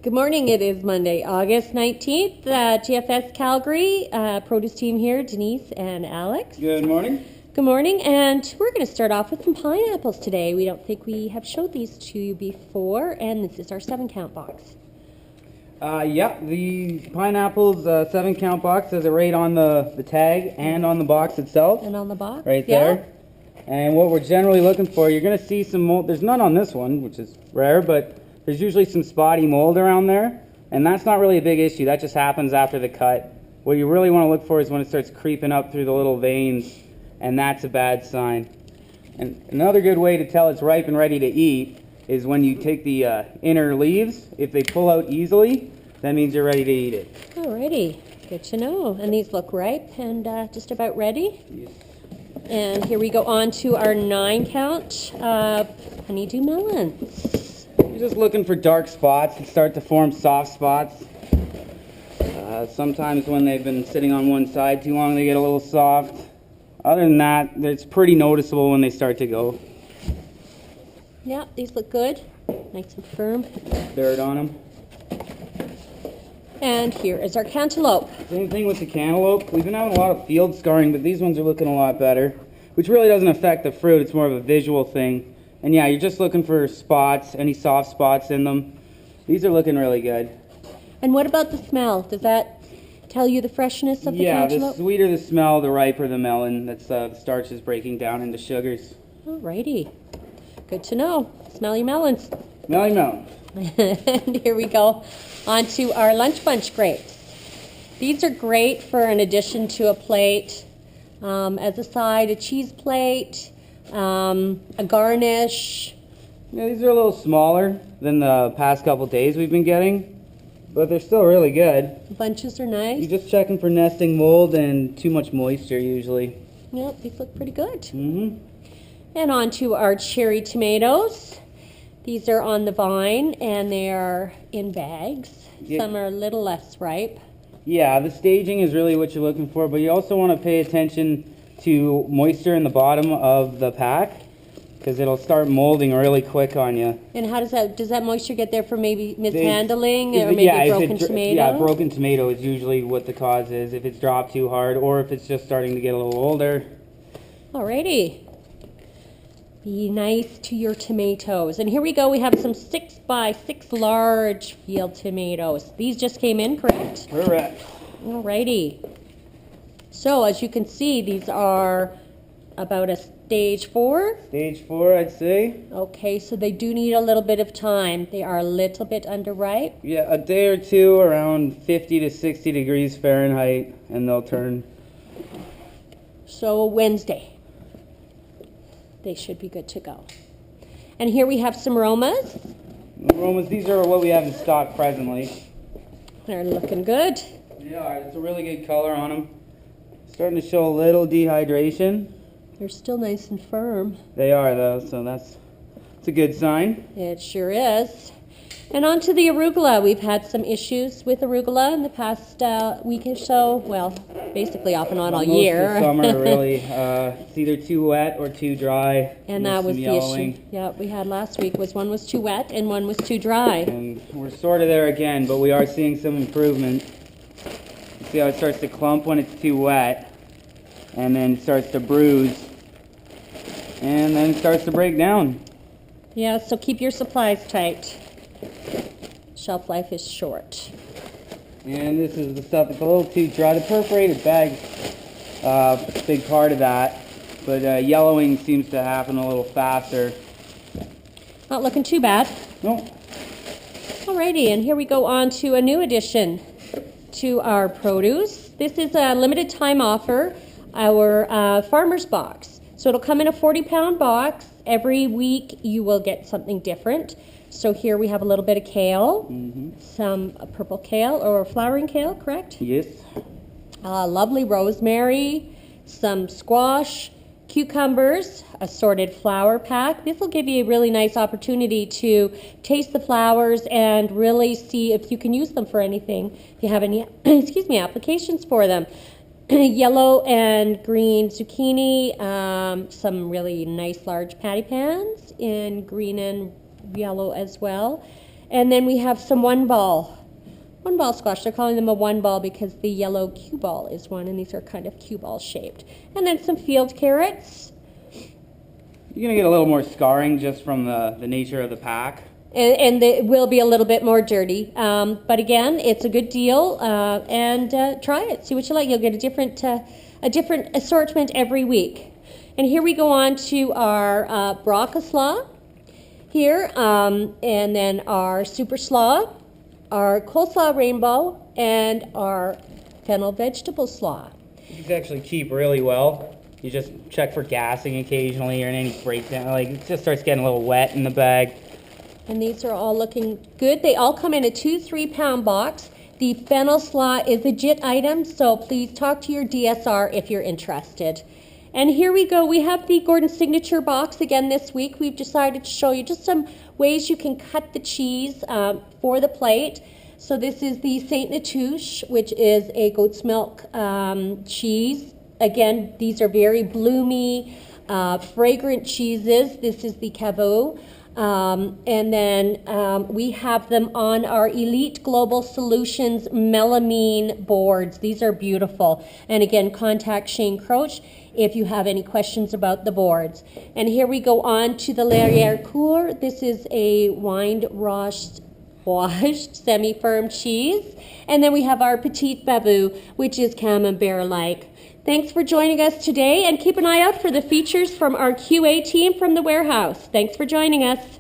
Good morning. It is Monday, August 19th. GFS Calgary produce team here, Denise and Alex. Good morning. Good morning, and we're going to start off with some pineapples today. We don't think we have showed these to you before, and this is our 7-count box. Yeah, the pineapples 7-count box says it right on the tag and on the box itself. And on the box? Right there. And what we're generally looking for, you're going to see some mold. There's none on this one, which is rare, but there's usually some spotty mold around there, and that's not really a big issue. That just happens after the cut. What you really want to look for is when it starts creeping up through the little veins, and that's a bad sign. And another good way to tell it's ripe and ready to eat is when you take the inner leaves. If they pull out easily, that means you're ready to eat it. Alrighty, good to know. And these look ripe and just about ready. Yes. And here we go on to our 9-count honeydew melons. You're just looking for dark spots that start to form soft spots. Sometimes when they've been sitting on one side too long, they get a little soft. Other than that, it's pretty noticeable when they start to go. Yeah, these look good. Nice and firm. Dirt on them. And here is our cantaloupe. Same thing with the cantaloupe. We've been having a lot of field scarring, but these ones are looking a lot better, which really doesn't affect the fruit. It's more of a visual thing. And yeah, you're just looking for spots, any soft spots in them. These are looking really good. And what about the smell? Does that tell you the freshness of the cantaloupe? Yeah, the sweeter the smell, the riper the melon. That's the starch is breaking down into sugars. Alrighty. Good to know. Smelly melons. Smelly melon. And here we go on to our lunch bunch grapes. These are great for an addition to a plate, as a side, a cheese plate, a garnish. Yeah, these are a little smaller than the past couple days we've been getting, but they're still really good. The bunches are nice. You're just checking for nesting mold and too much moisture usually. Yep, these look pretty good. Mm-hmm. And on to our cherry tomatoes. These are on the vine and they are in bags. Yeah. Some are a little less ripe. Yeah, the staging is really what you're looking for, but you also want to pay attention to moisture in the bottom of the pack because it'll start molding really quick on you. And how does that moisture get there from maybe mishandling or maybe yeah, broken tomato? Yeah, broken tomato is usually what the cause is, if it's dropped too hard or if it's just starting to get a little older. Alrighty. Be nice to your tomatoes. And here we go. We have some 6x6 large field tomatoes. These just came in, correct? Correct. Alrighty. So as you can see, these are about a stage 4. Stage 4, I'd say. Okay, so they do need a little bit of time. They are a little bit underripe. Yeah, a day or two around 50 to 60 degrees Fahrenheit, and they'll turn. So Wednesday, they should be good to go. And here we have some Romas. Aromas, these are what we have in stock presently. They're looking good. They are. It's a really good color on them. Starting to show a little dehydration. They're still nice and firm. They are though, so that's a good sign. It sure is. And on to the arugula. We've had some issues with arugula in the past week or so. Well, basically off and on all year. Most of summer, really. It's either too wet or too dry. And that was the issue. Yeah, we had last week was one was too wet and one was too dry. And we're sort of there again, but we are seeing some improvement. You see how it starts to clump when it's too wet, and then it starts to bruise, and then it starts to break down. Yeah, so keep your supplies tight. Shelf life is short. And this is the stuff that's a little too dry. The perforated bag's a big part of that, but yellowing seems to happen a little faster. Not looking too bad. Nope. Alrighty, and here we go on to a new addition to our produce. This is a limited time offer, our farmer's box. So it'll come in a 40-pound box. Every week you will get something different. So here we have a little bit of kale, some purple kale or flowering kale, correct? Yes. Lovely rosemary, some squash, cucumbers, assorted flower pack. This will give you a really nice opportunity to taste the flowers and really see if you can use them for anything. If you have any, applications for them. Yellow and green zucchini, some really nice large patty pans in green and yellow as well. And then we have some one ball squash. They're calling them a one ball because the yellow cue ball is one, and these are kind of cue ball shaped. And then some field carrots. You're going to get a little more scarring just from the nature of the pack. And it will be a little bit more dirty. But again, it's a good deal, and try it. See what you like. You'll get a different assortment every week. And here we go on to our Braca slaw here, and then our super slaw, our coleslaw rainbow, and our fennel vegetable slaw. These actually keep really well. You just check for gassing occasionally or any breakdown. Like, it just starts getting a little wet in the bag. And these are all looking good. They all come in a 2 3-pound box. The fennel slaw is a JIT item, so please talk to your DSR if you're interested. And here we go. We have the Gordon Signature box again this week. We've decided to show you just some ways you can cut the cheese for the plate. So this is the Saint Natouche, which is a goat's milk cheese. Again, these are very bloomy, fragrant cheeses. This is the Caveau. And then we have them on our Elite Global Solutions melamine boards. These are beautiful. And again, contact Shane Croach if you have any questions about the boards. And here we go on to the Larrière-Cour. This is a washed semi-firm cheese. And then we have our Petite Bavou, which is camembert-like. Thanks for joining us today, and keep an eye out for the features from our QA team from the warehouse. Thanks for joining us.